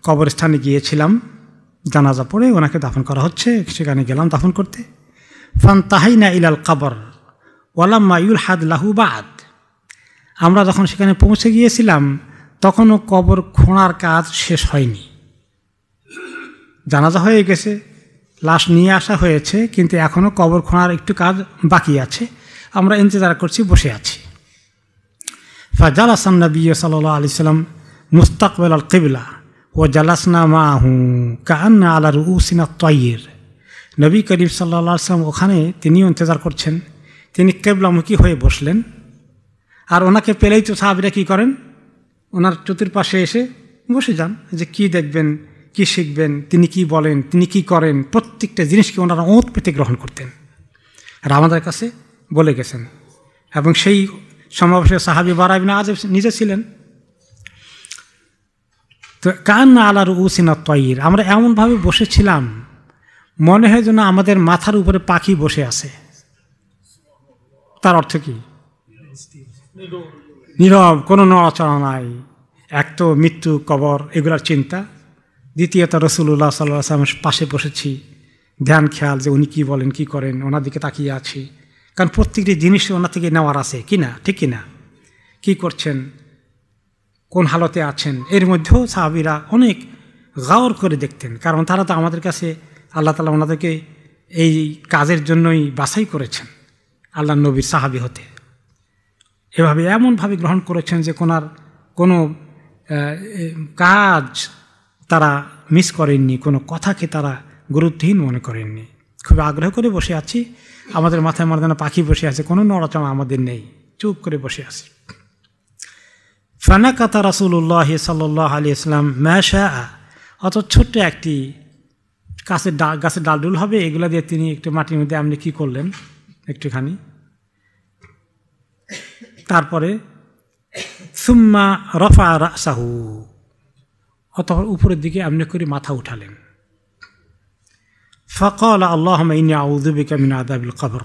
কবরস্থানে গিয়েছিলাম, জানাজা পড়ে ওনাকে দাফন করা হচ্ছে, সেখানে গেলাম দাফন করতে। ফানতাহাইনা ইলাল কবর ওয়ালাম্মা ইউলহাদ লাহু বাদ। আমরা যখন সেখানে পৌঁছে গিয়েছিলাম তখনও কবর খোঁড়ার কাজ শেষ হয়নি। জানাজা হয়ে গেছে, লাশ নিয়ে আসা হয়েছে, কিন্তু এখনও কবর খোঁড়ার একটু কাজ বাকি আছে। আমরা ইন্তজার করছি, বসে আছি। ফাজালাসান নবী সাল্লাল্লাহু আলাইহি সাল্লাম মুস্তাকবিল আল কিবলা ও জালাসনা মাহু কাআন্না আলা রুউসিনা তাইর। নবী করিম সাল্লাল্লাহু আলাইহি সাল্লাম ওখানে তিনিও ইন্তজার করছেন, তিনি কিবলামুখী হয়ে বসলেন। আর ওনাকে পেলেই তো সাহাবীরা কী করেন, ওনার চতুর্পাশে এসে বসে যান, যে কি দেখবেন, কি শিখবেন, তিনি কি বলেন, তিনি কি করেন, প্রত্যেকটা জিনিসকে ওনারা ওঁত পেতে গ্রহণ করতেন আর আমাদের কাছে বলে গেছেন। এবং সেই সমাবেশে সাহাবী বারা ইবনে আযিব নিজে ছিলেন। তো কান্না আলা রুউসিনা তাইর, আমরা এমনভাবে বসেছিলাম মনে হয় যেন আমাদের মাথার উপরে পাখি বসে আছে। তার অর্থ কি? নীরব, কোনো নড়াচড়া নাই। এক তো মৃত্যু, কবর, এগুলার চিন্তা। দ্বিতীয়ত রাসূলুল্লাহ সাল্লাল্লাহু আলাইহি ওয়াসাল্লামের পাশে বসেছি, ধ্যান খেয়াল যে উনি কী বলেন, কী করেন, ওনার দিকে তাকিয়ে আছি। কারণ প্রত্যেকটি জিনিস ওনার থেকে নেওয়ার আছে কি না, ঠিক কিনা, কী করছেন, কোন হালতে আছেন। এর মধ্যেও সাহাবীরা অনেক গাওর করে দেখতেন, কারণ তারা তো আমাদের কাছে আল্লাহ তাআলা ওনাদেরকে এই কাজের জন্যই বাছাই করেছেন, আল্লাহ নবীর সাহাবী হতে। এভাবে এমনভাবে গ্রহণ করেছেন যে কোনো কাজ তারা মিস করেননি, কোনো কথাকে তারা গুরুত্বহীন মনে করেননি। খুব আগ্রহ করে বসে আছি, আমাদের মাথায় মর্দানা পাখি বসে আছে, কোনো নড়াচড়া আমাদের নেই, চুপ করে বসে আছি। ফানাকাতা রাসূলুল্লাহ সাল্লাল্লাহু আলাইহি ওয়াসাল্লাম মা শাআ, অত ছোট্ট একটি গাছের ডালডুল হবে, এগুলা দিয়ে তিনি একটু মাটির মধ্যে আপনি কী করলেন একটুখানি। তারপরে সুম্মা রফা রাসাহু, অতঃপর উপরের দিকে আপনি করে মাথা উঠালেন। ফাকালা আল্লাহুম্মা ইন্নী আউযু বিকা মিন আযাবিল কবর,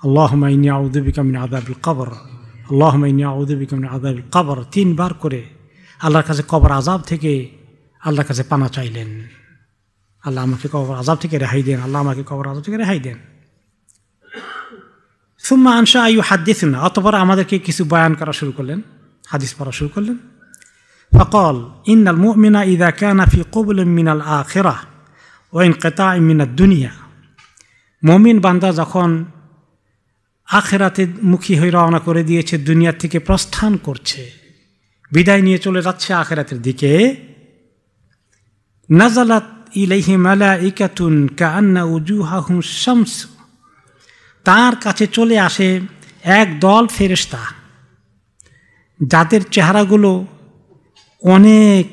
আল্লাহুম্মা ইন্নী আউযু বিকা মিন আযাবিল কবর, আল্লাহুম্মা ইন্নী আউযু বিকা মিন আযাবিল কবর। 3 বার করে আল্লাহর কাছে কবর আযাব থেকে আল্লাহর কাছে পানা চাইলেন। আল্লাহ আমাকে কবর আযাব থেকে রেহাই দেন, আল্লাহ আমাকে কবর আযাব থেকে রেহাই দেন। সুম্মা আনশা ইউহাদ্দিসুনা, অতঃপর আমাদেরকে কিছু বয়ান করা শুরু করলেন, হাদিস পড়া শুরু করলেন। ফাকাল ইন্নাল মুমিনা ইযা কানা ফি ক্বাবলিন মিনাল আখিরাহ ওয়া ইনকিতাইন মিনাদ দুনিয়া, মুমিন বান্দা যখন আখিরাতে মুখী হয়ে রওনা করে দিয়েছে, দুনিয়া থেকে প্রস্থান করছে, বিদায় নিয়ে চলে যাচ্ছে আখিরাতের দিকে, নাযালাত ইলাইহি মালাইকাতুন কাআন্না উজুহাহুম শামস, তার কাছে চলে আসে এক দল ফেরেশতা যাদের চেহারাগুলো অনেক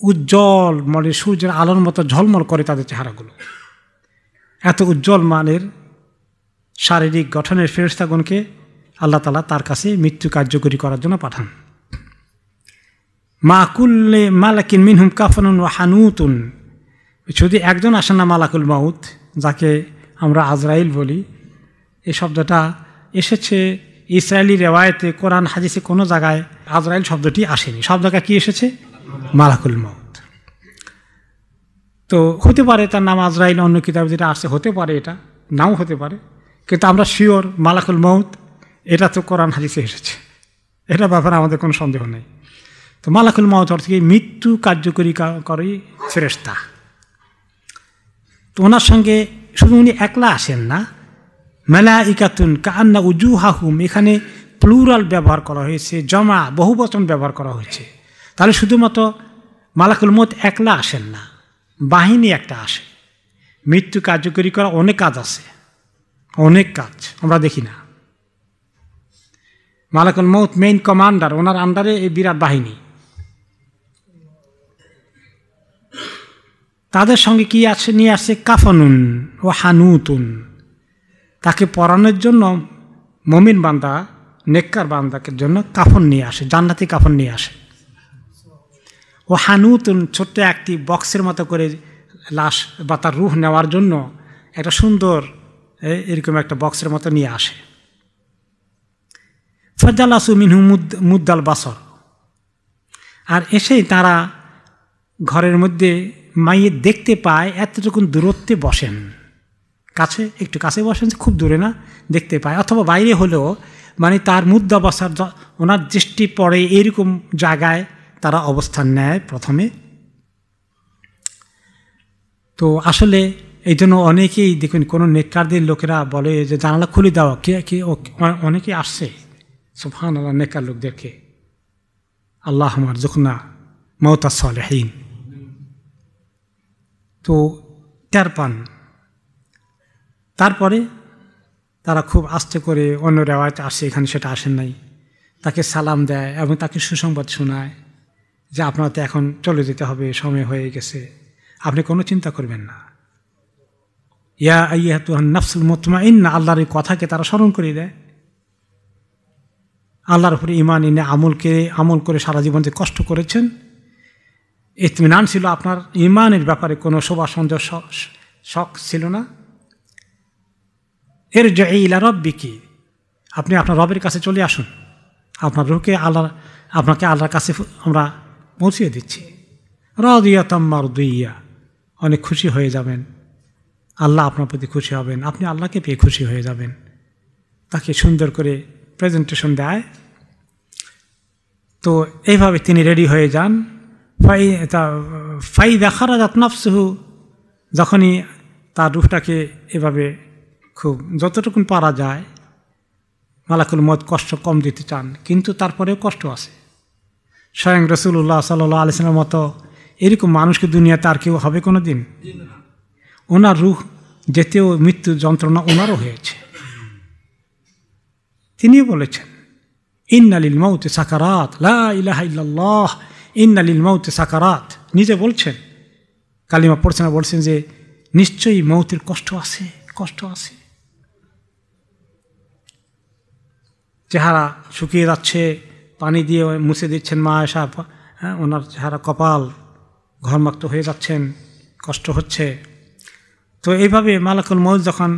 উজ্জ্বল, মানে সূর্যের আলোর মতো ঝলমল করে তাদের চেহারাগুলো। এত উজ্জ্বল মানের শারীরিক গঠনের ফেরেশতাগণকে আল্লাহ তাআলা তার কাছে মৃত্যু কার্যকরী করার জন্য পাঠান। মা কুল্লি মালাকিন মিনহুম কাফানুন ওয়া হানুতুন, শুধু একজন আসেন না, মালাকুল মাউত, যাকে আমরা আজরাইল বলি। এই শব্দটা এসেছে ইসরায়েলি রেওয়ায়েতে, কোরআন হাদিসে কোনো জায়গায় আজরাইল শব্দটি আসেনি। সব জায়গায় কী এসেছে? মালাকুল মাউত। তো হতে পারে তার নাম আজরাইল, অন্য কিতাবে যেটা আসছে হতে পারে, এটা নাও হতে পারে, কিন্তু আমরা শিওর মালাকুল মাউত, এটা তো কোরআন হাদিসে এসেছে, এটা ব্যাপারে আমাদের কোনো সন্দেহ নেই। তো মালাকুল মাউত অর্থ কি? মৃত্যু কার্যকরী করে ফেরেশতা। তো ওনার সঙ্গে শুধু উনি একলা আসেন না, মালাইকাতুন কাআন্না উজুহাহুম, এখানে প্লুরাল ব্যবহার করা হয়েছে, জমা বহুবচন ব্যবহার করা হয়েছে। তাহলে শুধুমাত্র মালাকুল মউত একলা আসেন না, বাহিনী একটা আসে। মৃত্যু কার্যকরী করা অনেক কাজ আছে, অনেক কাজ আমরা দেখি না। মালাকুল মউত মেইন কমান্ডার, ওনার আন্ডারে এই বিরাট বাহিনী। তাদের সঙ্গে কি আছে? নিয়ে আসছে কাফানুন ও হানুতুন, তাকে পরানোর জন্য মুমিন বান্দা, নেককার বান্দাকে জন্য কাফন নিয়ে আসে, জান্নাতি কাফন নিয়ে আসে। ও হানুতুন, ছোট্ট একটি বক্সের মতো করে লাশ বা তার রূহ নেওয়ার জন্য একটা সুন্দর এরকম একটা বক্সের মতো নিয়ে আসে। ফাজালাসু মিনহু মুদ্দাল বাসর, আর এসেই তারা ঘরের মধ্যে মাইয়ের দেখতে পায় এতটুকু দূরত্বে বসেন, কাছে একটু কাছে বসেন, খুব দূরে না, দেখতে পায়, অথবা বাইরে হলেও মানে তার মুদ্রাবস্থার ওনার দৃষ্টি পড়ে এরকম জায়গায় তারা অবস্থান নেয় প্রথমে। তো আসলে এই জন্য অনেকেই দেখুন কোনো নেককারদের লোকেরা বলে যে জানালা খুলে দেওয়া, কে অনেকেই আসছে সুবহানাল্লাহ নেককার লোকদেরকে, আল্লাহুম্মা আরযুকনা মাউতাস সালিহিন। তো টের পান। তারপরে তারা খুব আস্তে করে, অন্য রেওয়ায়তে আসে, এখানে সেটা আসেন নাই, তাকে সালাম দেয় এবং তাকে সুসংবাদ শোনায় যে আপনার তো এখন চলে যেতে হবে, সময় হয়ে গেছে, আপনি কোনো চিন্তা করবেন না। ইয়া আইয়াতুহান নাফসুল মুতমাইন্না, আল্লাহর এই কথাকে তারা স্মরণ করে দেয়। আল্লাহর উপরে ঈমান এনে আমল করে সারা জীবন যে কষ্ট করেছেন, ইতমিনান ছিল, আপনার ঈমানের ব্যাপারে কোনো শোভা সন্দেহ শক ছিল না। ইরজিই ইলা রাব্বিকি, আপনি আপনার রবের কাছে চলে আসুন, আপনার রূহকে আপনাকে আল্লাহর কাছে আমরা পৌঁছিয়ে দিচ্ছি। রাদিয়াতাম মারদিয়া, অনেক খুশি হয়ে যাবেন, আল্লাহ আপনার প্রতি খুশি হবেন, আপনি আল্লাহকে পেয়ে খুশি হয়ে যাবেন। তাকে সুন্দর করে প্রেজেন্টেশন দেয়। তো এইভাবে তিনি রেডি হয়ে যান। ফাইদা খারাজাত নাফসুহু, যখনই তার রূহটাকে এভাবে খুব যতটুকু পারা যায়, মালাকুল মউত কষ্ট কম দিতে চান, কিন্তু তারপরেও কষ্ট আছে। স্বয়ং রাসূলুল্লাহ সাল্লাল্লাহু আলাইহি ওয়াসাল্লামের মতো এরকম মানুষকে দুনিয়াতে আর কেউ হবে কোনো দিন? ওনার রূহ যেতেও মৃত্যু যন্ত্রণা ওনারও হয়েছে। তিনিও বলেছেন ইন্না লিল মাউতি সাকারাত, লা ইলাহা ইল্লাল্লাহ, ইন্না লিল মাউতি সাকারাত। নিজে বলছেন, কালিমা পড়ছেন, বলছেন যে নিশ্চয়ই মৌতের কষ্ট আছে, কষ্ট আছে। চেহারা শুকিয়ে যাচ্ছে, পানি দিয়ে মুছে দিচ্ছেন মা আয়েশা, ওনার চেহারা কপাল ঘর্মাক্ত হয়ে যাচ্ছেন, কষ্ট হচ্ছে। তো এইভাবে মালাকুল মউত যখন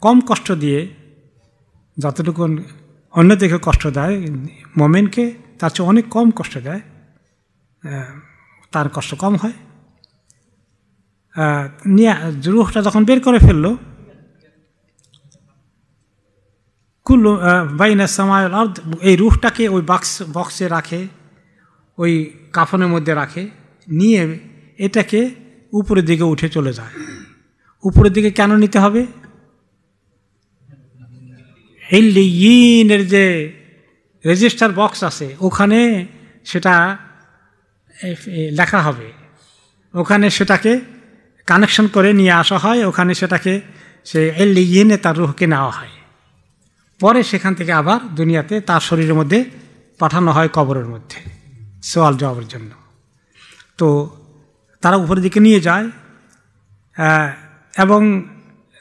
কম কষ্ট দিয়ে, যতটুকু অন্যদিকে কষ্ট দেয় মোমেনকে, তার চেয়ে অনেক কম কষ্ট দেয়, তার কষ্ট কম হয়। নিয়ে রূহটা যখন বের করে ফেললো, কুল্লু বাইনা সামাই ওয়াল আরদ, এই রূহটাকে ওই বক্সে রাখে, ওই কাফনের মধ্যে রাখে, নিয়ে এটাকে উপরের দিকে উঠে চলে যায়। উপরের দিকে কেন নিতে হবে? ইল্লিয়িনের যে রেজিস্টার বক্স আছে ওখানে সেটা লেখা হবে, ওখানে সেটাকে কানেকশন করে নিয়ে আসা হয়, ওখানে সেটাকে সে ইল্লিয়িনে তার রূহকে নেওয়া হয়। পরে সেখান থেকে আবার দুনিয়াতে তার শরীরের মধ্যে পাঠানো হয় কবরের মধ্যে সওয়াল জবাবের জন্য। তো তারা উপরের দিকে নিয়ে যায়, এবং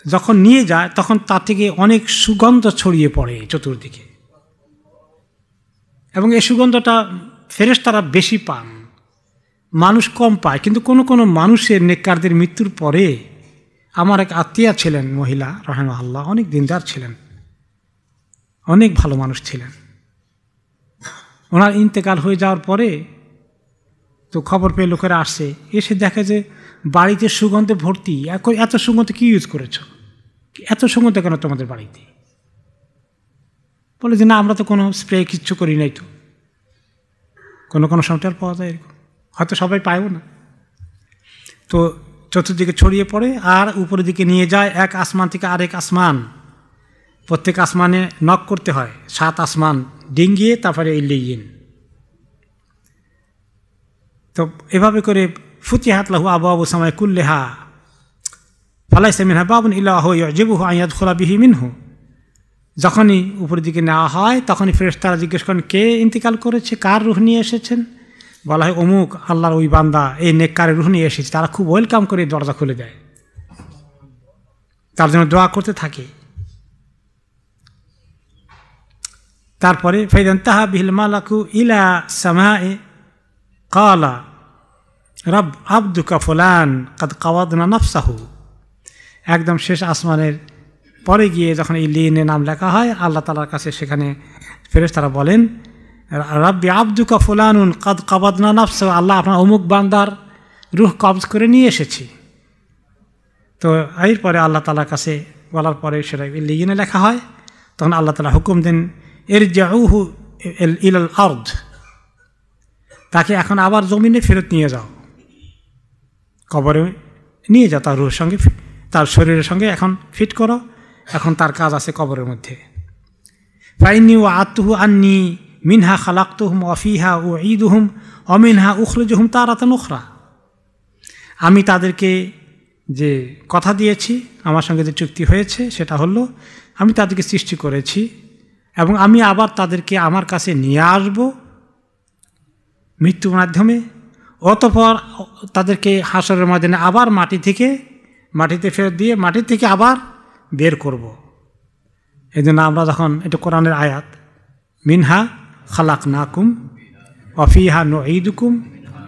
যখন নিয়ে যায় তখন তার থেকে অনেক সুগন্ধ ছড়িয়ে পড়ে চতুর্দিকে, এবং এই সুগন্ধটা ফেরেশতারা বেশি পান, মানুষ কম পায়। কিন্তু কোনো কোনো মানুষের নেককারদের মৃত্যুর পরে, আমার এক আত্মীয়া ছিলেন মহিলা রাহিমাহুল্লাহ, অনেক দিনদার ছিলেন, অনেক ভালো মানুষ ছিলেন। ওনার ইন্তেকাল হয়ে যাওয়ার পরে তো খবর পেয়ে লোকেরা আসছে, এসে দেখে যে বাড়িতে সুগন্ধে ভর্তি। এত সুগন্ধ কি ইউজ করেছ, এত সুগন্ধ কেন তোমাদের বাড়িতে? বলে যে না, আমরা তো কোনো স্প্রে কিচ্ছু করি নাই। তো কোনো কোনো সময় পাওয়া যায় এরকম, হয়তো সবাই পায়ও না। তো চতুর্দিকে ছড়িয়ে পড়ে আর উপরের দিকে নিয়ে যায়, এক আসমান থেকে আরেক আসমান, প্রত্যেক আসমানে নক করতে হয়, 7 আসমান ডিঙ্গিয়ে তারপরে ইল্লিয়িন। তো এভাবে করে ফুতিহাত লাহু আবওয়াবু সামাই কুল্লিহা ফালাইসা মিনহা বাবুন ইল্লা হুয়া ইউজিবুহু আন ইয়াদখুলা বিহি মিনহু। যখনই উপরের দিকে নেওয়া হয় তখনই ফেরেশতারা জিজ্ঞেস করেন, কে ইন্তিকাল করেছে, কার রূহ নিয়ে এসেছেন? বলা হয় অমুক আল্লাহর ওই বান্দা এই নেককারের রূহ নিয়ে এসেছে। তারা খুব ওয়েলকাম করে দরজা খুলে দেয়, তার জন্য দোয়া করতে থাকে। তারপরে ফাইদা ইনতাহা বিহিল মালাকু ইলা সামাই ক্বালা রব আবদুকা ফুলান কাদ কাওয়াদনা নাফসাহু। একদম শেষ আসমানের পরে গিয়ে যখন ইল্লিয়িনের নাম লেখা হয়, আল্লাহ তাআলার কাছে সেখানে ফেরেশতারা বলেন, রব্বি আবদুকা ফুলানুন কাদ কাওয়াদনা নাফসাহু, আল্লাহ আপনার অমুক বান্দার রুহ কবজ করে নিয়ে এসেছি। তো এরপরে আল্লাহ তাআলার কাছে বলার পরে সেটা লিগিনে লেখা হয়। তখন আল্লাহ তাআলা হুকুম দেন ইরজিউহু ইলাল আরদ, তাকে এখন আবার জমিনে ফেরত নিয়ে যাও, কবরে নিয়ে যাও, তার রুহের সঙ্গে তার শরীরের সঙ্গে এখন ফিট করো, এখন তার কাজ আছে কবরের মধ্যে। ফাইন্নী ওয়াআতুহু আন্নী মিনহা খালাকতুহুম ওয়া ফিহা উঈদুহুম ওয়া মিনহা উখরিজুহুম তারাতান উখরা। আমি তাদেরকে যে কথা দিয়েছি, আমার সঙ্গে যে চুক্তি হয়েছে, সেটা হলো আমি তাদেরকে সৃষ্টি করেছি এবং আমি আবার তাদেরকে আমার কাছে নিয়ে আসব মৃত্যুর মাধ্যমে, অতঃপর তাদেরকে হাসরের ময়দানে আবার মাটিতে ফেরত দিয়ে মাটি থেকে আবার বের করব। এই জন্য আমরা যখন এটা কোরআনের আয়াত, মিনহা খালাকনাকুম ওয়া ফিহা নুঈদুকুম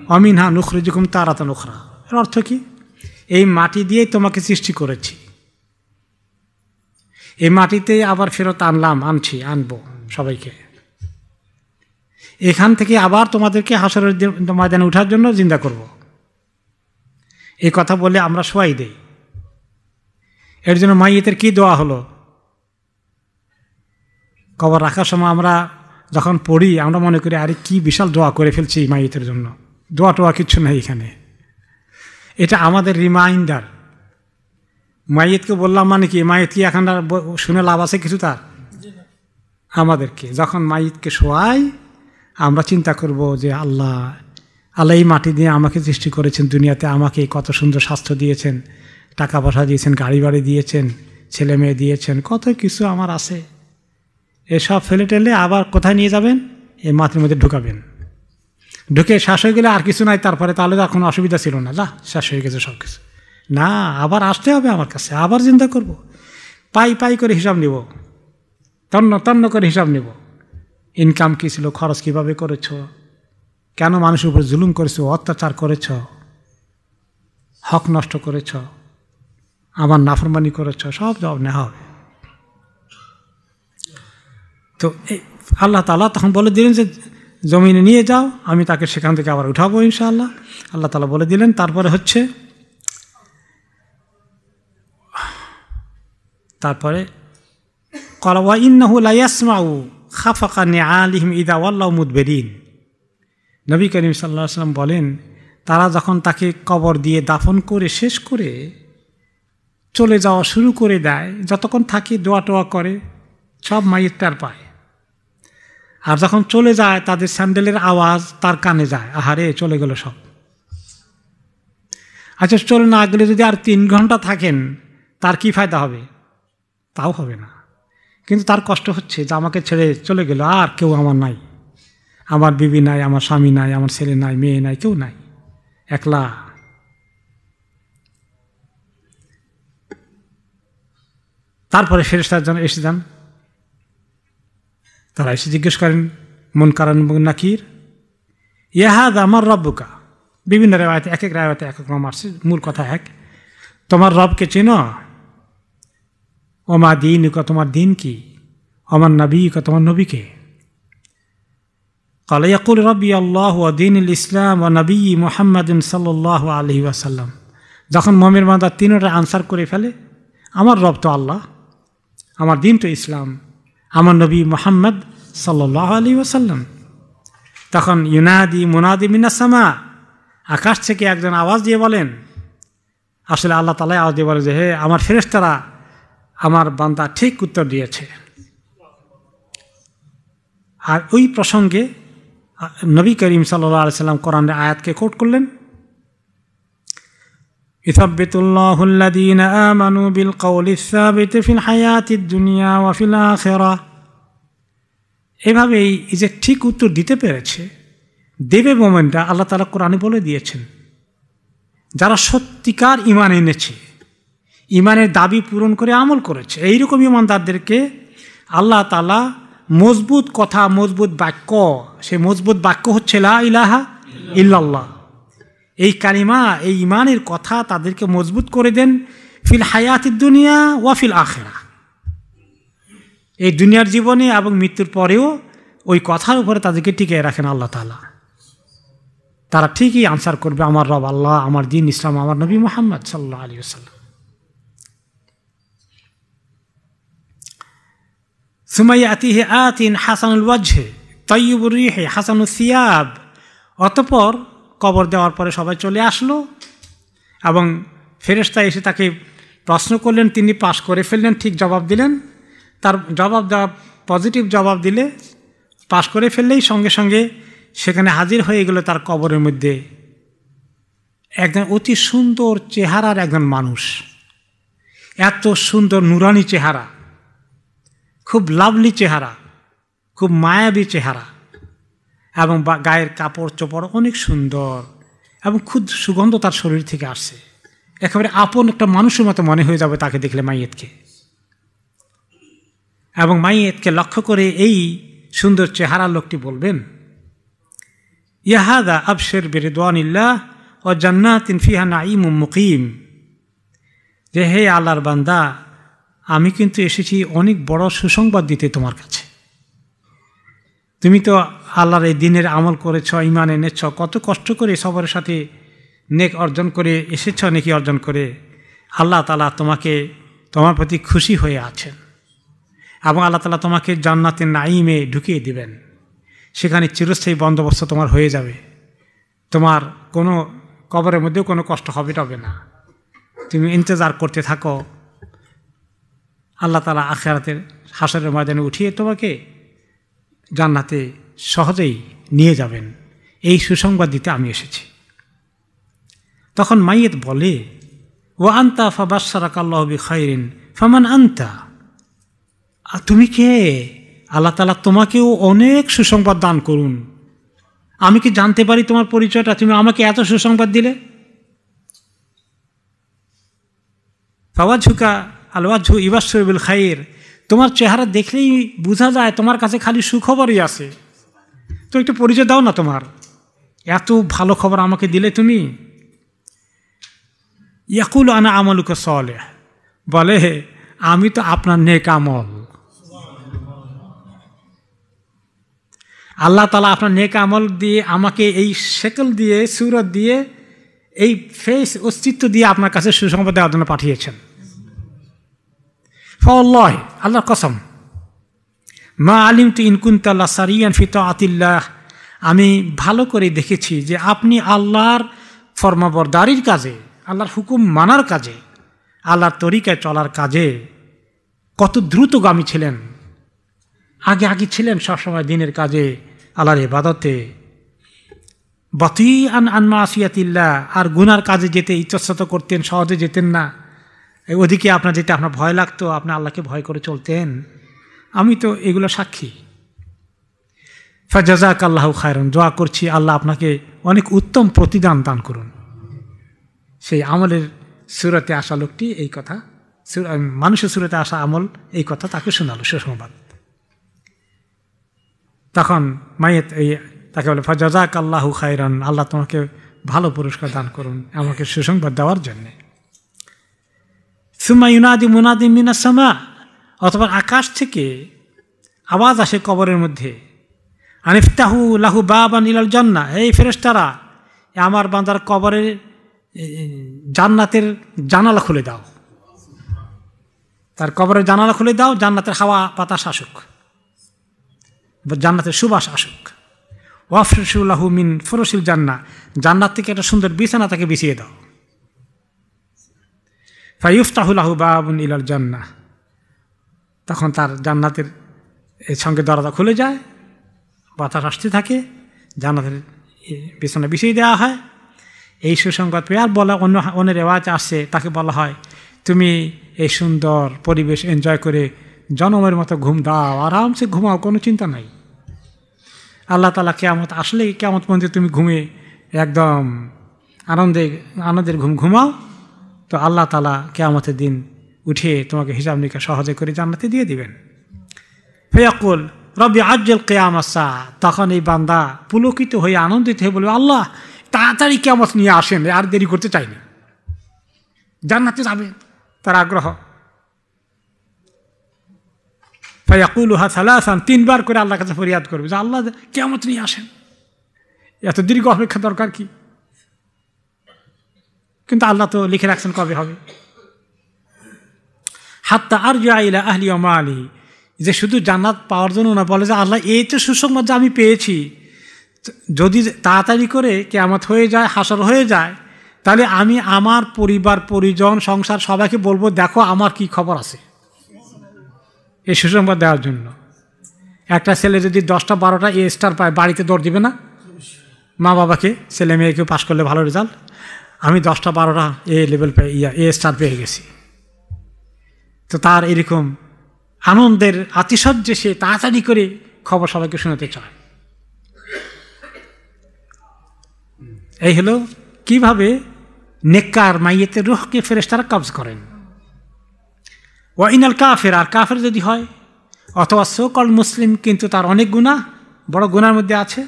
ওয়া মিনহা নুখরিজুকুম তারাতান উখরা, এর অর্থ কি? এই মাটি দিয়েই তোমাকে সৃষ্টি করেছি, এই মাটিতে আবার ফেরত আনবো সবাইকে, এখান থেকে আবার তোমাদেরকে হাসরের ময়দানে ওঠার জন্য জিন্দা করব। এই কথা বলে আমরা শোয়াই দেই। এর জন্য মাইয়িতের কি দোয়া হলো? কবর রাখার সময় আমরা যখন পড়ি, আমরা মনে করি আরে কি বিশাল দোয়া করে ফেলছি মাইয়িতের জন্য। দোয়া টোয়া কিচ্ছু নেই এখানে, এটা আমাদের রিমাইন্ডার। মাইয়িতকে বললাম মানে কি, মাইয়িত কি এখন শুনে লাভ আছে কিছু তার? আমাদেরকে যখন মাইয়িতকে শোয়াই আমরা চিন্তা করব যে আল্লাহ এই মাটি দিয়ে আমাকে সৃষ্টি করেছেন দুনিয়াতে, আমাকে কত সুন্দর স্বাস্থ্য দিয়েছেন, টাকা পয়সা দিয়েছেন, গাড়ি বাড়ি দিয়েছেন, ছেলে মেয়ে দিয়েছেন, কত কিছু আমার আছে। এসব ফেলে টেলে আবার কোথায় নিয়ে যাবেন? এই মাটির মধ্যে ঢুকাবেন। ঢুকে শেষ হয়ে গেলে আর কিছু নাই তারপরে, তাহলে আর কোনো অসুবিধা ছিল না, যা শেষ হয়ে গেছে সব কিছু। না, আবার আসতে হবে আমার কাছে, আবার চিন্তা করব, পাই করে হিসাব নিব, তন্ন করে হিসাব নিব। ইনকাম কী ছিল, খরচ কীভাবে করেছ, কেন মানুষের উপর জুলুম করেছ, অত্যাচার করেছ, হক নষ্ট করেছ, আমার নাফরমানি করেছ, সব জবাব নেওয়া হবে। তো আল্লাহ তাআলা তখন বলে দিলেন যে জমিনে নিয়ে যাও, আমি তাকে সেখান থেকে আবার উঠাবো ইনশাআল্লাহ। আল্লাহ তাআলা বলে দিলেন। তারপরে ক্বালা ওয়া ইন্নাহু লা ইয়াসমাউ খাফাকা নিআলিহিম ইযা ওয়াল্লাউ মুদবিরিন। নবী করিম সাল্লাল্লাহু আলাইহি ওয়াসাল্লাম বলেন, তারা যখন তাকে কবর দিয়ে দাফন করে শেষ করে চলে যাওয়া শুরু করে দেয়, যতক্ষণ থাকে দোয়া টোয়া করে, সব মাইয়িত টের পায়। আর যখন চলে যায় তাদের স্যান্ডেলের আওয়াজ তার কানে যায়, আহারে চলে গেল সব। আচ্ছা, চলে না গেলে যদি আর 3 ঘন্টা থাকেন তার কি ফায়দা হবে? তাও হবে না। কিন্তু তার কষ্ট হচ্ছে যে আমাকে ছেড়ে চলে গেল, আর কেউ আমার নাই, আমার বিবি নাই, আমার স্বামী নাই, আমার ছেলে নাই, মেয়ে নাই, কেউ নাই, একলা। তারপরে ফেরেশতারা এসে যান, তারা এসে জিজ্ঞেস করেন মুনকার এবং নাকির, ইয়াহাদা আমার রব্বুকা। বিভিন্ন রেওয়ায়েতে এক রেওয়ায়েতে এক রকম আসছে, মূল কথা এক। তোমার রবকে চেনো? ওমা দীনুকা, তোমার দিন কি? ওমার নবীকা, তোমার নবীকে? ক্বালা ইয়াকুল রব্বি আল্লাহু ওয়া দীনুল ইসলাম ওয়া নবী মুহাম্মাদিন সাল্লাল্লাহু আলাইহি ওয়াসাল্লাম। যখন মুমিন বান্দা তিনটা আনসার করে ফেলে, আমার রব তো আল্লাহ, আমার দিন তো ইসলাম, আমার নবী মুহাম্মদ সাল্লাল্লাহু আলাইহি ওয়াসাল্লাম, তখন ইউনাদি মুনাদি মিনাস সামা, আকাশ থেকে একজন আওয়াজ দিয়ে বলেন, আসলে আল্লাহ তাআলা আওয়াজ দিয়ে বলে যে হে আমার ফেরেশতারা, আমার বান্দা ঠিক উত্তর দিয়েছে। আর ওই প্রসঙ্গে নবী করিম সাল্লাল্লাহু আলাইহি সাল্লাম কোরআনের আয়াতকে কোট করলেন, ইসাব্বিতুল্লাহুল্লাযীনা আমানু বিল কওলিস সাবিতি ফিল হায়াতিদ দুনিয়া ওয়া ফিল আখিরাহ। এভাবেই এই যে ঠিক উত্তর দিতে পেরেছে, দেবে মোমেনটা আল্লাহ তাআলা কোরআনে বলে দিয়েছেন। যারা সত্যিকার ঈমান এনেছে, ঈমানের দাবি পূরণ করে আমল করেছে, এইরকম ঈমানদারদেরকে আল্লাহ তাআলা মজবুত কথা, মজবুত বাক্য, সে মজবুত বাক্য হচ্ছে লা ইলাহা ইল্লাল্লাহ। এই কালিমা, এই ঈমানের কথা তাদেরকে মজবুত করে দেন ফিল হায়াতিদ দুনিয়া ওয়া ফিল আখিরাহ, এই দুনিয়ার জীবনে এবং মৃত্যুর পরেও ওই কথার উপরে তাদেরকে টিকিয়ে রাখেন আল্লাহ তাআলা। তারা ঠিকই আনসার করবে আমার রব আল্লাহ, আমার দিন ইসলাম, আমার নবী মুহাম্মদ সাল্লাল্লাহু আলাইহি ওয়াসাল্লাম। সুম্মা ইয়াতিহি আতিন হাসানুল ওয়াজহি তাইয়্যিবুর রিহি হাসানুস সিয়াব। অতঃপর কবর দেওয়ার পরে সবাই চলে আসলো এবং ফেরেশতা এসে তাকে প্রশ্ন করলেন, তিনি পাশ করে ফেললেন, ঠিক জবাব দিলেন। তার জবাব দেওয়া পজিটিভ জবাব দিলে, পাশ করে ফেললেই সঙ্গে সঙ্গে সেখানে হাজির হয়ে গেল তার কবরের মধ্যে একজন অতি সুন্দর চেহারার একজন মানুষ। এত সুন্দর নুরানি চেহারা, খুব লাভলি চেহারা, খুব মায়াবী চেহারা, এবং গায়ের কাপড় চোপড় অনেক সুন্দর এবং খুব সুগন্ধ তার শরীর থেকে আসছে। একেবারে আপন একটা মানুষের মতো মনে হয়ে যাবে তাকে দেখলে মাইয়েতকে। এবং মাইয়েতকে লক্ষ্য করে এই সুন্দর চেহারা লোকটি বলবেন, ইয়াহাদা আবশির বিরিদওয়ানিল্লাহ ওয়া জান্নাতিন ফিহা নাঈমুম মুকিম, যে হে আল্লাহর বান্দা, আমি কিন্তু এসেছি অনেক বড় সুসংবাদ দিতে তোমার কাছে। তুমি তো আল্লাহর এই দিনের আমল করেছ, ঈমান এনেছ, কত কষ্ট করে সবরের সাথে নেক অর্জন করে এসেছ, নেকি অর্জন করে আল্লাহ তাআলা তোমার প্রতি খুশি হয়ে আছেন এবং আল্লাহ তাআলা তোমাকে জান্নাতের নাঈমে ঢুকিয়ে দিবেন। সেখানে চিরস্থায়ী বন্দোবস্ত তোমার হয়ে যাবে, তোমার কোনো কবরের মধ্যেও কোনো কষ্ট হবে না। তুমি ইন্তজার করতে থাকো, আল্লাহ তাআলা আখিরাতের হাসরের ময়দানে উঠিয়ে তোমাকে জান্নাতে সহজেই নিয়ে যাবেন। এই সুসংবাদ দিতে আমি এসেছি। তখন মাইয়েত বলে, ও আনতা ফাবাশশারাকাল্লাহু বিখাইরিন ফামান আনতা, তুমি কে? আল্লাহ তাআলা তোমাকেও অনেক সুসংবাদ দান করুন। আমি কি জানতে পারি তোমার পরিচয়টা? তুমি আমাকে এত সুসংবাদ দিলে। ফাওয়াজহুকা আলওয়াজহু ইবাশশিরু বিল খাইর, তোমার চেহারা দেখলেই বোঝা যায় তোমার কাছে খালি সুখবরই আছে। তো একটু পরিচয় দাও না, তোমার এত ভালো খবর আমাকে দিলে তুমি। ইয়াকুলু আনা আমালুকা সালেহ, বলে আমি তো আপনার নেক আমল। আল্লাহ তাআলা আপনার নেক আমল দিয়ে আমাকে এই শেকল দিয়ে, সুরত দিয়ে, এই ফেস অস্তিত্ব দিয়ে আপনার কাছে সুসংবাদ দেওয়ার জন্য পাঠিয়েছেন। ফাওয়াল্লাহি, আল্লাহর কসম, মা আলিমতু ইন কুনতা লাসারিয়ান ফি তাআতিল্লাহ, আমি ভালো করে দেখেছি যে আপনি আল্লাহর ফরমাবরদারির কাজে, আল্লাহর হুকুম মানার কাজে, আল্লাহর তরিকায় চলার কাজে কত দ্রুতগামী ছিলেন। আগে ছিলেন সবসময় দিনের কাজে, আল্লাহর ইবাদতে। বাতিআন আন মাসিয়াতিল্লাহ, আর গুনার কাজে যেতে ইচ্ছাশত করতেন, সহজে যেতেন না। ওদিকে আপনার যেতে আপনার ভয় লাগতো, আপনি আল্লাহকে ভয় করে চলতেন। আমি তো এগুলো সাক্ষী। ফাজাযাকাল্লাহু খায়রান, দোয়া করছি আল্লাহ আপনাকে অনেক উত্তম প্রতিদান দান করুন। সেই আমলের সুরতে আসা লোকটি এই কথা, মানুষের সুরতে আসা আমল এই কথা তাকে শোনালো সুসংবাদ। তখন মাইয়েত তাকে বলে, ফাজাযাকাল্লাহু খায়রান, আল্লাহ তোমাকে ভালো পুরস্কার দান করুন আমাকে সুসংবাদ দেওয়ার জন্যে। সুম্মা ইউনাদি মুনাদি মিনাস সামা, অথবা আকাশ থেকে আওয়াজ আসে কবরের মধ্যে, আনিফতাহু লাহু বাবান ইলাল জান্নাহ, এই ফেরেশতারা আমার বান্দার কবরের জান্নাতের জানালা খুলে দাও, তার কবরের জানালা খুলে দাও, জান্নাতের হাওয়া বাতাস আসুক, জান্নাতের সুবাস আসুক। ওয়াফরিশু লাহু মিন ফুরুশিল জান্নাহ, জান্নাত থেকে একটা সুন্দর বিছানা তাকে বিছিয়ে দাও। ফায়ুফতাহু লাহু বাবুন ইলাল জান্নাহ, তখন তার জান্নাতের সঙ্গে দরজা খুলে যায়, বাতাস আসতে থাকে, জান্নাতের বিছানা বিছিয়ে দেওয়া হয়। এই সুসংবাদ পেয়ে আর বলা অন্য রেওয়াজ আসছে, তাকে বলা হয় তুমি এই সুন্দর পরিবেশ এনজয় করে জনমের মতো ঘুম দাও, আরামসে ঘুমাও, কোনো চিন্তা নাই। আল্লাহ তাআলা কিয়ামত আসলে কিয়ামত পর্যন্ত তুমি ঘুমে একদম আনন্দের ঘুম ঘুমাও, তো আল্লাহ তাআলা কিয়ামতের দিন উঠিয়ে তোমাকে হিসাব নিকাশ সহজে করে জান্নাতে দিয়ে দিবেন। ফায়াকুল রব্বি আজ্জিল কিয়ামাস সা, তখন এই বান্দা পুলকিত হয়ে আনন্দিত হয়ে বলবে, আল্লাহ তাড়াতাড়ি কিয়ামত নিয়ে আসেন, আর দেরি করতে চাই না, জান্নাতে যাবে তার আগ্রহ। ফায়াকুলুহা সালাসান, তিনবার করে আল্লাহর কাছে ফরিয়াদ করবে যে আল্লাহ কিয়ামত নিয়ে আসেন। এত দীর্ঘ অপেক্ষা দরকার কি? কিন্তু আল্লাহ তো লিখে রাখছেন কবে হবে। হাত্তা আরজিআ ইলা আহলি ওয়া মালি, যে শুধু জান্নাত পাওয়ার জন্য না, বলে যে আল্লাহ এই তো সুসংবাদ যে আমি পেয়েছি, যদি তাড়াতাড়ি করে কিয়ামত হয়ে যায়, হাসর হয়ে যায়, তাহলে আমি আমার পরিবার পরিজন সংসার সবাইকে বলবো দেখো আমার কি খবর আছে, এই সুসংবাদ দেওয়ার জন্য। একটা ছেলে যদি 10টা 12টা এ স্টার পায়, বাড়িতে দৌড় দিবে না মা বাবাকে? ছেলে মেয়েকে পাশ করলে ভালো রেজাল্ট, আমি 10টা 12টা এ লেভেল এ স্টার পেয়ে গেছি। তো তার এরকম আনন্দের আতিশয্যে সে তাড়াতাড়ি করে খবর সবাইকে শোনাতে চায়। এই হলো কিভাবে নেককার মাইয়েতের রুহকে ফেরেশতারা কবজ করেন। ওয়াইনাল কাফের, আর কাফের যদি হয় অথবা সোকল মুসলিম কিন্তু তার অনেক গুনাহ, বড় গুনার মধ্যে আছে,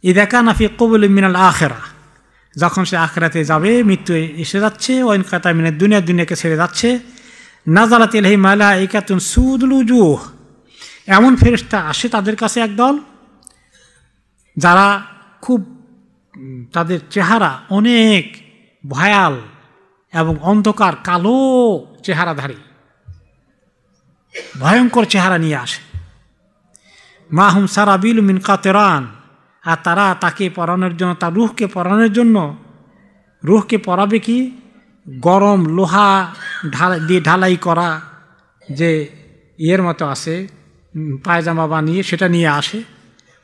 ইযা কানা ফি কবুল মিনাল আখিরা, যখন সে আখিরাতে যাবে, মৃত্যু এসে যাচ্ছে, ওয়াইন কাতা মিনাদ দুনিয়া, দুনিয়াকে ছেড়ে যাচ্ছে, নাজালাত ইলাইহি মালাইকাতুন সুদুল উজুহ, এমন ফেরেশতা আসে তাদের কাছে একদল, যারা খুব, তাদের চেহারা অনেক ভয়াল এবং অন্ধকার কালো চেহারাধারী, ভয়ঙ্কর চেহারা নিয়ে আসে। মাহুম সারাবিল মিন কাতেরান, আর তারা তাকে পরানোর জন্য, তার রুহকে পরানোর জন্য, রুহকে পরাবে কি, গরম লোহা দিয়ে ঢালাই করা যে ইয়ের মতো আছে পায়জামা বানিয়ে, সেটা নিয়ে আসে।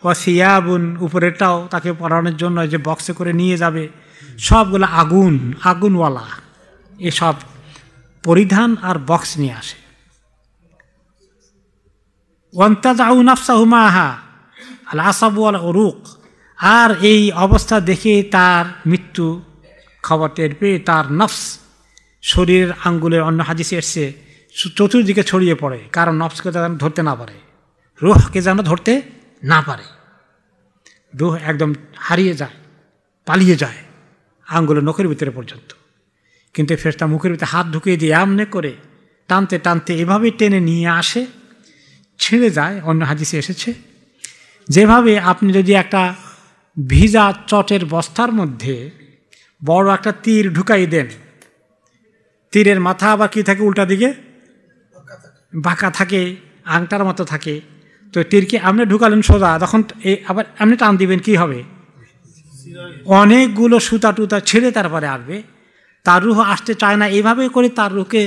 ও সিয়াবুন, উপরেরটাও তাকে পরানোর জন্য যে বক্সে করে নিয়ে যাবে, সবগুলো আগুন, আগুনওয়ালা এসব পরিধান আর বক্স নিয়ে আসে। ওয়ান্তাজাউ নাফসাহু মাহা আল আসাবু আল উরুক, আর এই অবস্থা দেখে তার মৃত্যু খবর টের পেয়ে তার নফস, শরীরের আঙ্গুলের, অন্য হাদিসে এসছে, চতুর্দিকে ছড়িয়ে পড়ে, কারণ নফসকে যেন ধরতে না পারে, রুহকে যেন ধরতে না পারে, রুহ একদম হারিয়ে যায়, পালিয়ে যায় আঙ্গুলের নখের ভিতরে পর্যন্ত। কিন্তু ফেরেশতা মুখের ভিতরে হাত ঢুকিয়ে দিয়ে এমনি করে টানতে টানতে এভাবেই টেনে নিয়ে আসে, ছেড়ে যায়। অন্য হাদিসে এসেছে, যেভাবে আপনি যদি একটা ভিজা চটের বস্তার মধ্যে বড় একটা তীর ঢুকাই দেন, তীরের মাথা আবার কি থাকে, উল্টা দিকে বাঁকা থাকে, আংটার মতো থাকে, তো তীরকে আপনি ঢুকালেন সোজা, তখন আবার আপনি টান দিবেন, কি হবে, অনেকগুলো সুতা টুতা ছেড়ে তারপরে আসবে। তার রুহ আসতে চায় না, এইভাবে করে তার রুহকে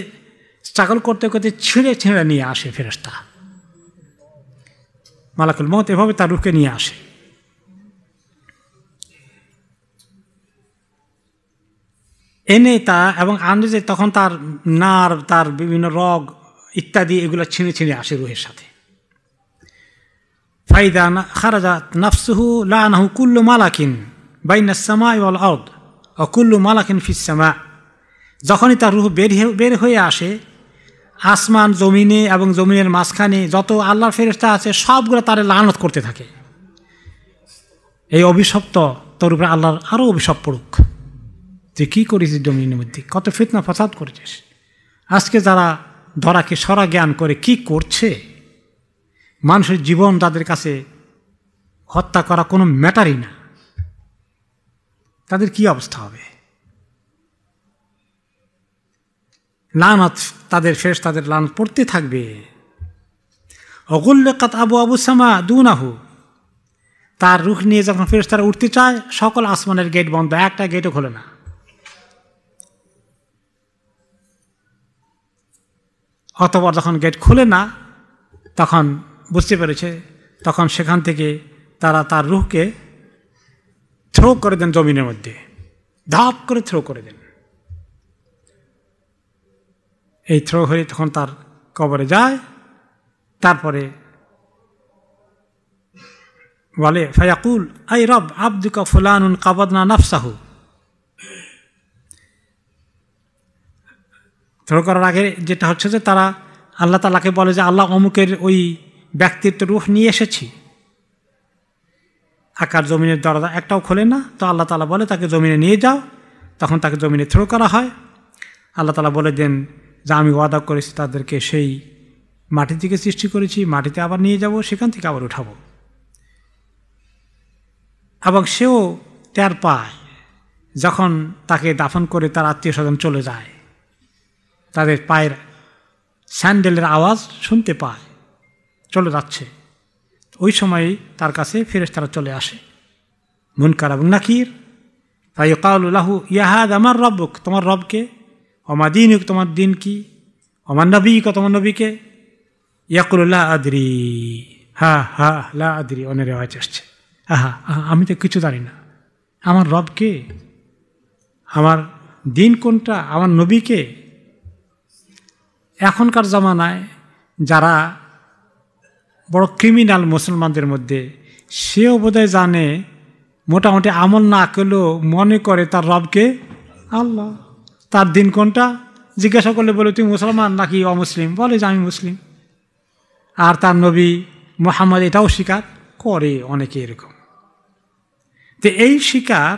স্ট্রাগল করতে করতে ছিঁড়ে ছিঁড়ে নিয়ে আসে ফেরেশতা, মালাকুল মউত এভাবে তার রুহকে নিয়ে আসে। এনে তা এবং আনলে যে তখন তার নার্ভ, তার বিভিন্ন রগ ইত্যাদি এগুলো ছিঁড়ে ছিঁড়ে আসে রুহের সাথে। ফাইদা খারাজাত নাফসুহু লানাহু কুল্লু মালাকিন বাইনাস সামাই ওয়াল আরদ ওয়া কুল্লু মালাকিন ফিস সামা, যখনই তার রুহ বের হয়ে আসে, আসমান জমিনে এবং জমিনের মাঝখানে যত আল্লাহর ফেরেশতা আছে সবগুলো তারে লানত করতে থাকে, এই অভিশপ্ত তোর উপরে আল্লাহর আরও অভিশাপ পড়ুক, যে কী করেছিস জমিনের মধ্যে, কত ফিতনা ফাসাদ করেছিস। আজকে যারা ধরাকে সরা জ্ঞান করে কি করছে, মানুষের জীবন তাদের কাছে হত্যা করা কোনো ম্যাটারই না, তাদের কি অবস্থা হবে। লানত, তাদের ফেরেশতাদের লানত পড়তে থাকবে। অগুল্লাকাত আবু আবু সামা দুনাহু, তার রুহ নিয়ে যখন ফেরেশতারা উঠতে চায়, সকল আসমানের গেট বন্ধ, একটা গেটও খোলে না। অতঃপর যখন গেট খুলে না, তখন বুঝতে পেরেছে, তখন সেখান থেকে তারা তার রুহকে থ্রো করে দেন জমিনের মধ্যে, ধাপ করে থ্রো করে দেন। এই থ্রো হয়ে তখন তার কবরে যায়। তারপরে বলে ফায়াকুল আই রব আবদুকা ফুলানুন কাবাদনা নাফসাহু, থ্রো করার আগে যেটা হচ্ছে যে তারা আল্লাহ তাআলাকে বলে যে আল্লাহ অমুকের ওই ব্যক্তির তো রূহ নিয়ে এসেছি। আকার জমিনের দরজা একটাও খোলে না, তো আল্লাহ তাআলা বলে তাকে জমিনে নিয়ে যাও, তখন তাকে জমিনে থ্রো করা হয়। আল্লাহ তাআলা বলে দেন যে আমি ওয়াদা করেছি তাদেরকে, সেই মাটি থেকে সৃষ্টি করেছি, মাটিতে আবার নিয়ে যাব, সেখান থেকে আবার উঠাবো। এবং সেও টের পায় যখন তাকে দাফন করে তার আত্মীয় স্বজন চলে যায়, তাদের পায়ের স্যান্ডেলের আওয়াজ শুনতে পায়, চলে যাচ্ছে। ওই সময়ই তার কাছে ফেরেশতারা চলে আসে, মুনকার এবং নাকির। ফায়ুকালু লাহু ইয়া হাযা আমার রব্বুক, তোমার রবকে, ওমা দীনুক, তোমার দিন কি, ওমা নবীক, তোমার নবীকে। ইয়াকুলু লা আদরি, লা আদরি, অনেক রেওয়াজ আসছে, আমি তো কিছু জানি না, আমার রবকে, আমার দিন কোনটা, আমার নবীকে। এখনকার জামানায় যারা বড় ক্রিমিনাল মুসলমানদের মধ্যে, সেও বোধহয় জানে, মোটামুটি আমল না করলেও মনে করে তার রবকে আল্লাহ। তার দিন কোনটা জিজ্ঞাসা করলে বলে তুই মুসলমান নাকি অমুসলিম, বলে যে আমি মুসলিম। আর তার নবী মুহাম্মদ এটাও স্বীকার করে অনেকে এরকম। তো এই স্বীকার,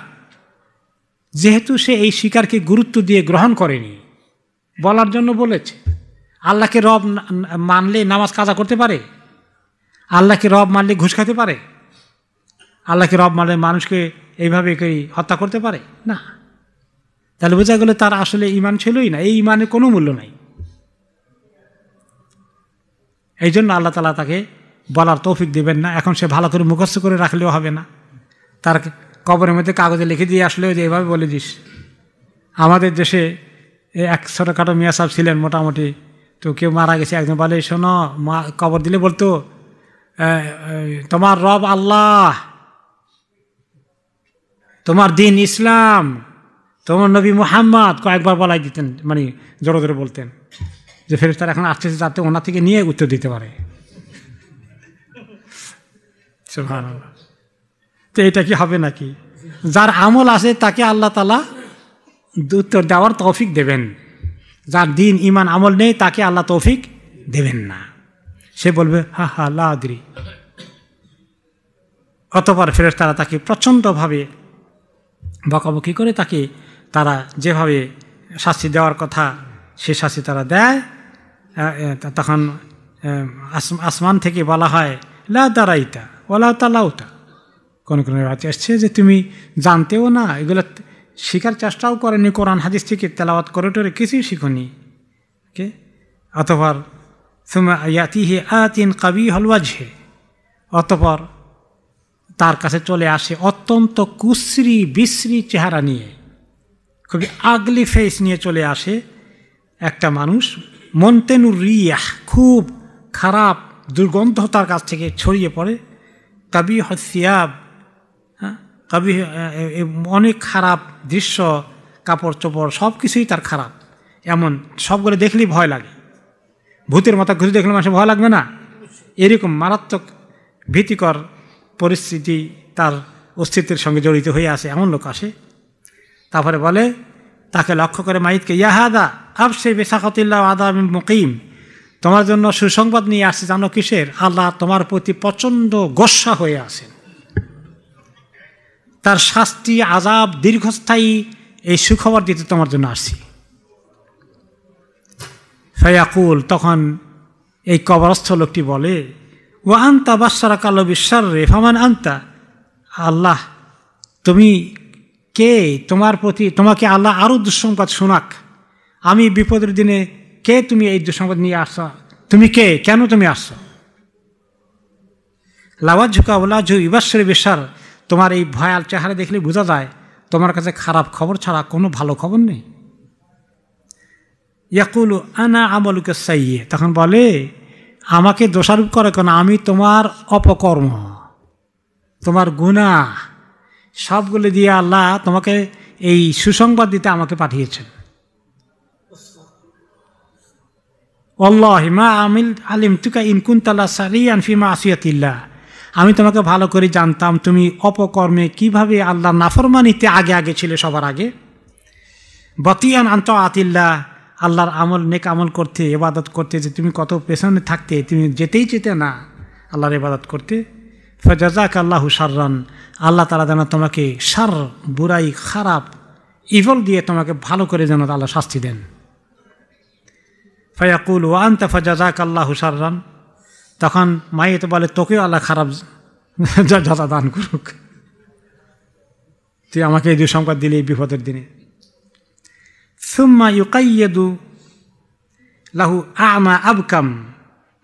যেহেতু সে এই স্বীকারকে গুরুত্ব দিয়ে গ্রহণ করেনি, বলার জন্য বলেছে। আল্লাহকে রব মানলে নামাজ কাজা করতে পারে? আল্লাহকে রব মানলে ঘুষ খেতে পারে? আল্লাহকে রব মানলে মানুষকে এইভাবে হত্যা করতে পারে না? তাহলে বোঝা গেল তার আসলে ঈমান ছিলই না, এই ঈমানের কোনো মূল্য নাই। এই জন্য আল্লাহ তাআলা তাকে বলার তৌফিক দেবেন না। এখন সে ভালো করে মুখস্থ করে রাখলেও হবে না, তার কবরের মধ্যে কাগজে লিখে দিয়ে আসলেও যে এভাবে বলে দিস। আমাদের দেশে এক ছোটোখাটো মিয়া সাহেব ছিলেন মোটামুটি, তো কেউ মারা গেছে, একজন বলে শোনো, কবর দিলে বলতো তোমার রব আল্লাহ, তোমার দিন ইসলাম, তোমার নবী মুহাম্মদ, কয়েকবার বলাই দিতেন, মানে জোরে জোরে বলতেন, যে ফেরেশতারা এখন আসছে যাতে ওনার থেকে নিয়ে উত্তর দিতে পারে। সুবহানাল্লাহ। তো এটা কি হবে নাকি? যার আমল আছে তাকে আল্লাহ তাআলা উত্তর দেওয়ার তৌফিক দেবেন, যার দিন ঈমান আমল নেই তাকে আল্লাহ তৌফিক দেবেন না। সে বলবে লা আদরি। অতঃপর ফেরেশতারা তাকে প্রচণ্ডভাবে বকাবকি করে, তাকে তারা যেভাবে শাস্তি দেওয়ার কথা সে শাস্তি তারা দেয়। তখন আসমান থেকে বলা হয় লা দারাইতা ওয়ালা তালাউতা। কোন কোন রাতে আসছে যে তুমি জানতেও না, এগুলো শিখার চেষ্টাও করেনি, কোরআন হাদিস থেকে তেলাওয়াত করে টোরে কিছুই শিখনি। কে অতঃপর সুম্মা ইয়াতিহি আতিন কাবিহুল ওয়াজহি, অতঃপর তার কাছে চলে আসে অত্যন্ত কুশ্রী বিশ্রী চেহারা নিয়ে, খুবই আগলি ফেস নিয়ে চলে আসে একটা মানুষ। মন্তেনুর রিয়াহ, খুব খারাপ দুর্গন্ধ তার কাছ থেকে ছড়িয়ে পড়ে। কাবিহ সিয়াব, কাবিহ, অনেক খারাপ দৃশ্য, কাপড় চোপড় সব কিছুই তার খারাপ। এমন সবগুলো দেখলেই ভয় লাগে। ভূতের মতো ঘুরে দেখলে মানুষের ভয় লাগবে না? এরকম মারাত্মক ভীতিকর পরিস্থিতি তার অস্তিত্বের সঙ্গে জড়িত হয়ে আসে, এমন লোক আসে। তারপরে বলে, তাকে লক্ষ্য করে মাইতকে, ইয়াহাদা আবশে বেসাখাতিল্লাহ আদাম মুকিম, তোমার জন্য সুসংবাদ নিয়ে আসছে, জানো কিসের? আল্লাহ তোমার প্রতি প্রচণ্ড গোস্বা হয়ে আসেন, তার শাস্তি আযাব দীর্ঘস্থায়ী, এই সুখবর দিতে তোমার জন্য আসছি। ফায়াকুল, তখন এই কবরস্থ লোকটি বলে, ওয়া আনতা বাশশারাকা আল্লাহু বিশ-শাররি ফামান আনতা, আল্লাহ তুমি কে? তোমার প্রতি তোমাকে আল্লাহ আরও দুঃসংবাদ শোনাক, আমি বিপদের দিনে কে? তুমি এই দুঃসংবাদ নিয়ে আসছো, তুমি কে? কেন তুমি আসছো? লাওয়াজহুকা ওয়ালাজহু ইউবাশশিরু বিশ-শারর, তোমার এই ভয়াল চেহারা দেখলে বোঝা যায় তোমার কাছে খারাপ খবর ছাড়া কোনো ভালো খবর নেই। ইয়াকুলু আনা আমালুকা সাইয়্যি, তখন বলে আমাকে দোষারোপ করে কেন? আমি তোমার অপকর্ম, তোমার গুনাহ সবগুলো দিয়ে আল্লাহ তোমাকে এই সুসংবাদ দিতে আমাকে পাঠিয়েছেন। ওয়াল্লাহি মা আলিমতুকা ইন কুনতা লাসারিয়ান ফি মাসিয়াতিল্লাহ, আমি তোমাকে ভালো করে জানতাম তুমি অপকর্মে কিভাবে আল্লাহ নাফরমানিতে আগে আগে ছিলে, সবার আগে। বাতিয়ান আন তাআতিল্লাহ, আল্লাহর আমল নেক আমল করতে, ইবাদত করতে যে তুমি কত পেছনে থাকতে, তুমি যেতেই যেতে না আল্লাহর ইবাদত করতে। ফাজাযাকা আল্লাহু শাররান, আল্লাহ তাআলা যেন তোমাকে শার, বুরাই, খারাপ, ইভল দিয়ে তোমাকে ভালো করে যেন আল্লাহ শাস্তি দেন। ফায়াকুল ওয়া আনতা ফাজাযাকা আল্লাহু শাররান, তখন মাইয়েত বলে তোকেও আল্লাহ খারাপ যাতা দান করুক। তুই আমাকে এই দুঃসংবাদ দিলে এই বিপদের দিনে। সুম্মা ইউকাইয়াদু লাহু আমা আবকাম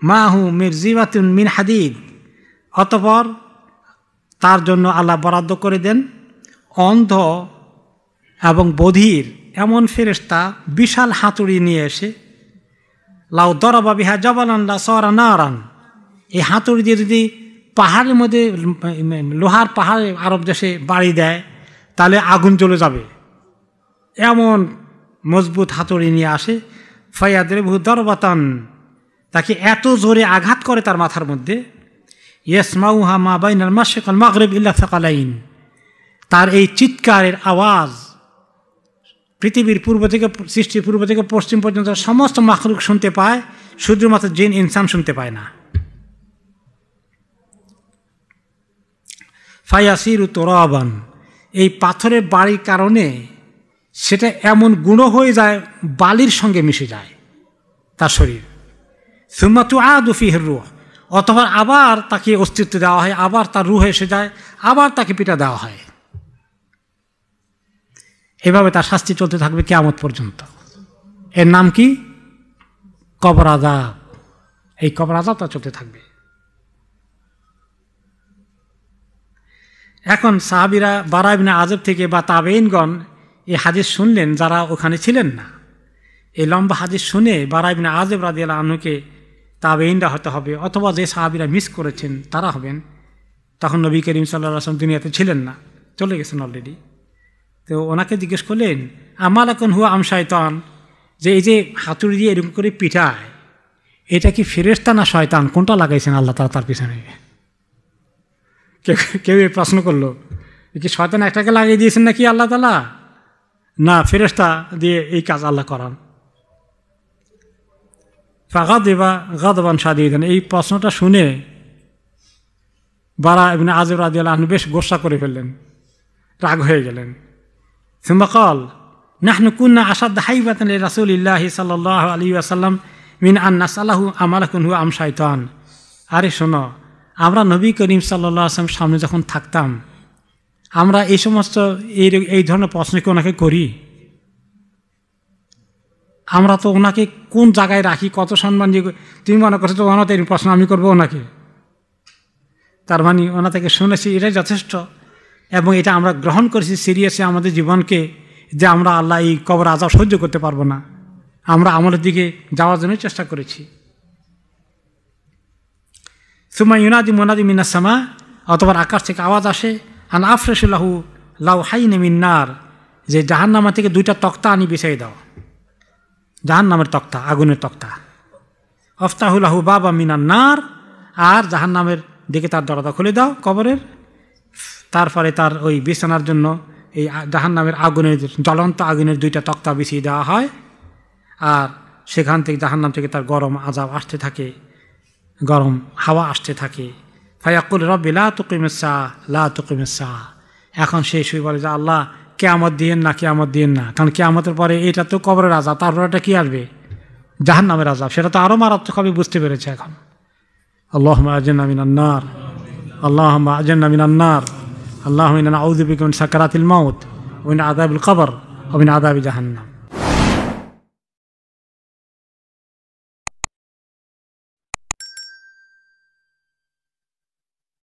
মাহু মিরজিবাতুন মিন হাদিদ, অতঃপর তার জন্য আল্লাহ বরাদ্দ করে দেন অন্ধ এবং বধির এমন ফেরেশতা বিশাল হাতুড়ি নিয়ে এসে, লাউ দরাবা বিহা জাবালান লা সারা নারান, এই হাতুড়ি দিয়ে যদি পাহাড়ের মধ্যে লোহার পাহাড়ে আরব দেশে বাড়ি দেয় তাহলে আগুন জ্বলে যাবে, এমন মজবুত হাতুড়ি নিয়ে আসে। ফায়াদরিবহু দরবাতান, তাকে এত জোরে আঘাত করে তার মাথার মধ্যে, ইয়াসমাউহা মা বাইনাল মাশরিক ওয়াল মাগরিব ইল্লা সাকালাইন, তার এই চিৎকারের আওয়াজ পৃথিবীর পূর্ব থেকে সৃষ্টির পূর্ব থেকে পশ্চিম পর্যন্ত সমস্ত মাখলুক শুনতে পায়, শুধুমাত্র জিন ইনসান শুনতে পায় না। ফায়াসিরু তুরাবান, এই পাথরের বাড়ির কারণে সেটা এমন গুঁড়ো হয়ে যায়, বালির সঙ্গে মিশে যায় তার শরীর। সুম্মা তুআদু ফিহির রূহ, অতঃপর আবার তাকে অস্তিত্ব দেওয়া হয়, আবার তার রূহ এসে যায়, আবার তাকে পিটা দেওয়া হয়। এভাবে তার শাস্তি চলতে থাকবে কিয়ামত পর্যন্ত। এর নাম কি? কবর আযাব। এই কবর আযাব তা চলতে থাকবে। এখন সাহাবীরা বারা ইবনে আযিব থেকে বা তাবেঈনগণ এই হাদিস শুনলেন, যারা ওখানে ছিলেন না। এই লম্বা হাদিস শুনে বারা ইবনে আযিব রাদিয়াল্লাহু আনহুকে তাবেঈনরা হতে হবে, অথবা যে সাহাবীরা মিস করেছেন তারা হবেন। তখন নবী করিম সাল্লাল্লাহু আলাইহি ওয়াসাল্লাম দুনিয়াতে ছিলেন না, চলে গেছেন অলরেডি। তো ওনাকে জিজ্ঞেস করলেন, আমালাকুন হুয়া আম শায়তান, যে এই যে হাতুড়ি দিয়ে এরকম করে পিঠায়, এটা কি ফেরেশতা না শয়তান, কোনটা লাগাইছেন আল্লাহ তাআলা তার পিছনে? কেউ এই প্রশ্ন করলো, কি শয়তান একটাকে লাগিয়ে দিয়েছেন নাকি আল্লাহ তাআলা? না, ফেরেশতা দিয়ে এই কাজ আল্লাহ করান। ফাগাদিবা গাদবান শাদীদান, এই প্রশ্নটা শুনে বারা ইবনে আযিব রাদিয়াল্লাহু আনহু বেশ গোসা করে ফেললেন, রাগ হয়ে গেলেন। সুম্মা ক্বাল নাহনু কুন্না আশাদ্দা হাইবাতান লিরাসূলিল্লাহি সাল্লাল্লাহু আলাইহি ওয়াসাল্লাম মিন আন নাসআলাহু আমালাকুন হুয়া আম শায়তান। আরে শোনো, আমরা নবী করিম সাল্লাল্লাহু আলাইহি ওয়াসাল্লাম সামনে যখন থাকতাম, আমরা এই সমস্ত এই ধরনের প্রশ্ন কি ওনাকে করি? আমরা তো ওনাকে কোন জায়গায় রাখি, কত সম্মান দিয়ে, তুমি মনে করছো তো ওনাতে এই প্রশ্ন আমি করবো ওনাকে? তার মানে ওনা থেকে শুনেছি, এটাই যথেষ্ট। এবং এটা আমরা গ্রহণ করেছি সিরিয়াসে আমাদের জীবনকে, যে আমরা আল্লাহ এই কবর আযাব সহ্য করতে পারবো না, আমরা আমলের দিকে যাওয়ার জন্য চেষ্টা করেছি। সুম্মা ইউনাদি মুনাদি মিনাস সামা, অতঃপর আকাশ থেকে আওয়াজ আসে, আন আফরিশু লাহু লাওহাইন মিন নার, যে জাহান্নামা থেকে দুইটা তক্তা আনি বিছাই দাও, জাহান্নামের তক্তা, আগুনের তক্তা। আফতাহু লাহু বাবা মিনান নার, আর জাহান্নামের দিকে তার দরজা খুলে দাও কবরের। তারপরে তার ওই বিছানার জন্য এই জাহান্নামের আগুনের, জ্বলন্ত আগুনের দুইটা তক্তা বিছিয়ে দেওয়া হয়, আর সেখান থেকে জাহান্নাম থেকে তার গরম আযাব আসতে থাকে, গরম হাওয়া আসতে থাকে। ফায়াকুল রব্বি লা তুকিমিস সাআ লা তুকিমিস সাআ, এখন সে শুয়ে বলে যে আল্লাহ কিয়ামত দিয়েন না, কিয়ামত দিয়েন না, কারণ কিয়ামতের পরে এটা তো কবরের আযাব, তারপর এটা কি আসবে? জাহান্নামের আযাব, সেটা তো আরও মারাত্মক হবে, বুঝতে পেরেছে এখন। আল্লাহুম্মা আজিরনা মিনান নার, আল্লাহুম্মা আজিরনা মিনান নার, আল্লাহুম্মা ইন্না নাউযু বিকা মিন সাকারাতিল মাউত ওয়া মিন আযাবিল কবর ওয়া মিন আযাবি জাহান্নাম।